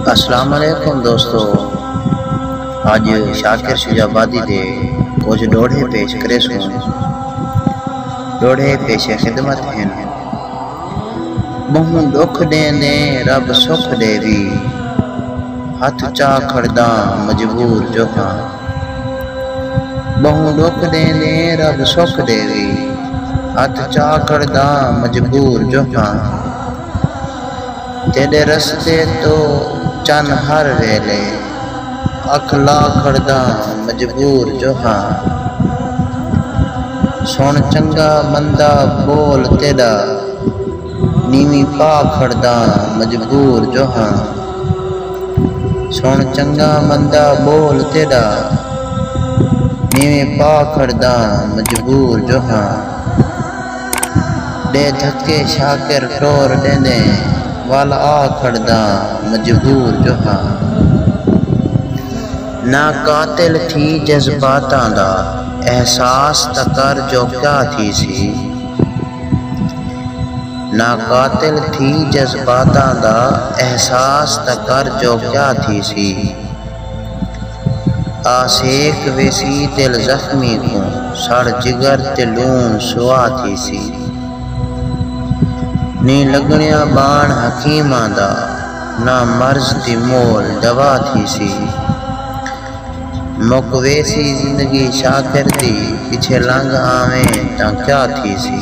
السلام علیکم دوستو، آج شاکر شجابادی دے کچھ ڈوڑے پیش کرے سوں۔ ڈوڑے پیش خدمت ہیں۔ بہوں دکھ دیں دیں رب سکھ دے وی، ہاتھ چاہ کھڑداں مجبور جو ہاں۔ بہوں دکھ دیں دیں رب سکھ دے وی، ہاتھ چاہ کھڑداں مجبور جو ہاں۔ تیرے رستے تو چن ہر ویلے، اکھلا کھڑداں مجبور جو ہاں۔ سن چنگا بندہ بول تیرا، نیویں پا کھڑداں مجبور جو ہاں۔ سن چنگا بندہ بول تیرا، نیویں پا کھڑداں مجبور جو ہاں۔ دے دھکے شاکر ٹور ڈیندیں، وال آ کھڑداں مجبور جو ہاں۔ نہ قاتل تھی جذباتاں دا، احساس تکر جو کیا تھی سی۔ نہ قاتل تھی جذباتاں دا، احساس تکر جو کیا تھی سی۔ آسیک ویسی دل زخمی کو، سڑ جگر تے لون سوا تھی سی۔ نی لگنیاں بان حکیماں دا، نہ مرض دی مول دوا تھی سی۔ مک ویسی زندگی شاکر دی، پیچھے لنگ آویں تاں کیا تھی سی۔